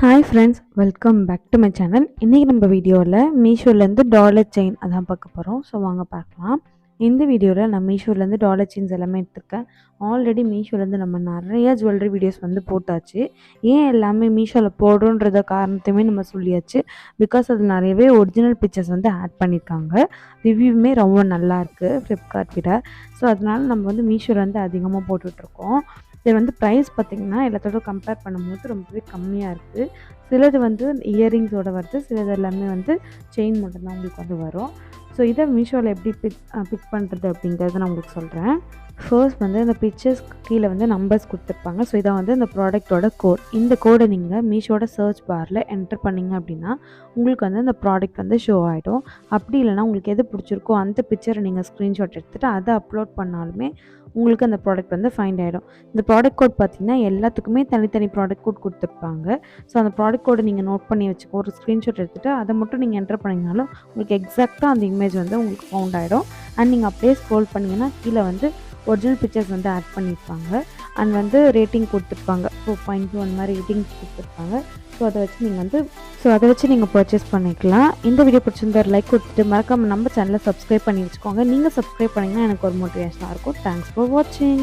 Hi friends, welcome back to my channel. இன்றைக்கி நம்ம வீடியோவில் மீஷோலேருந்து டாலர் செயின் அதான் பார்க்க போகிறோம். ஸோ வாங்க பார்க்கலாம். இந்த வீடியோவில் நான் மீஷோலேருந்து டாலர் செயின்ஸ் எல்லாமே எடுத்திருக்கேன். ஆல்ரெடி மீஷோலேருந்து நம்ம நிறைய ஜுவல்லரி வீடியோஸ் போட்டாச்சு. ஏன் எல்லாமே மீஷோவில் போடுறோன்றத காரணத்தையுமே நம்ம சொல்லியாச்சு. பிகாஸ் அது நிறையவே ஒரிஜினல் பிக்சர்ஸ் ஆட் பண்ணியிருக்காங்க. ரிவ்யூவுமே ரொம்ப நல்லாயிருக்கு ஃப்ளிப்கார்ட் விட. ஸோ அதனால நம்ம மீஷோவில் அதிகமாக போட்டுட்ருக்கோம். இது ப்ரைஸ் பார்த்திங்கன்னா எல்லாத்தோட கம்பேர் பண்ணும்போது ரொம்பவே கம்மியாக இருக்குது. சிலது இயரிங்ஸோட வருது, சிலது எல்லாமே செயின் மட்டும்தான் உங்களுக்கு வரும். ஸோ இதை மீஷோவில் எப்படி பிக் பண்ணுறது அப்படிங்கிறத நான் உங்களுக்கு சொல்கிறேன். ஃபர்ஸ்ட் இந்த பிக்சர்ஸ்க்கு கீழே நம்பர்ஸ் கொடுத்துருப்பாங்க. ஸோ இதான் இந்த ப்ராடக்ட்டோட கோட். இந்த கோடை நீங்கள் மீஷோட சர்ச் பாரில் என்டர் பண்ணிங்க அப்படின்னா உங்களுக்கு இந்த ப்ராடக்ட் ஷோ ஆகிடும். அப்படி இல்லைனா உங்களுக்கு எது பிடிச்சிருக்கோ அந்த பிக்சரை நீங்கள் ஸ்க்ரீன்ஷாட் எடுத்துகிட்டு அதை அப்லோட் பண்ணாலுமே உங்களுக்கு அந்த ப்ராடக்ட் ஃபைண்ட் ஆகிடும். இந்த ப்ராடக்ட் கோட் பார்த்திங்கன்னா எல்லாத்துக்குமே தனித்தனி ப்ராடக்ட் கோட் கொடுத்துருப்பாங்க. ஸோ அந்த ப்ராடக்ட் கோடை நீங்கள் நோட் பண்ணி வச்சுக்கோ, ஒரு ஸ்க்ரீன்ஷாட் எடுத்துகிட்டு அதை மட்டும் நீங்கள் என்டர் பண்ணிங்கனாலும் உங்களுக்கு எக்ஸாக்டாக அந்த இமேஜ் உங்களுக்கு ஃபவுண்ட் ஆகிடும். அண்ட் நீங்கள் அப்படியே ஸ்க்ரோல் பண்ணிங்கன்னா கீழே ஒரிஜினல் பிக்சர்ஸ் ஆட் பண்ணியிருப்பாங்க. அண்ட் ரேட்டிங் கொடுத்துருப்பாங்க. 4.2 அந்த மாதிரி ரேட்டிங்ஸ் கொடுத்துருப்பாங்க. ஸோ அதை வச்சு நீங்கள் பர்ச்சேஸ் பண்ணிக்கலாம். இந்த வீடியோ பிடிச்சிருந்தா லைக் கொடுத்துட்டு மறக்காமல் நம்ம சேனலை சப்ஸ்கிரைப் பண்ணி வச்சுக்கோங்க. நீங்கள் சப்ஸ்கிரைப் பண்ணிங்கன்னா எனக்கு ஒரு மோட்டிவேஷனாக இருக்கும். தேங்க்ஸ் ஃபார் வாட்சிங்.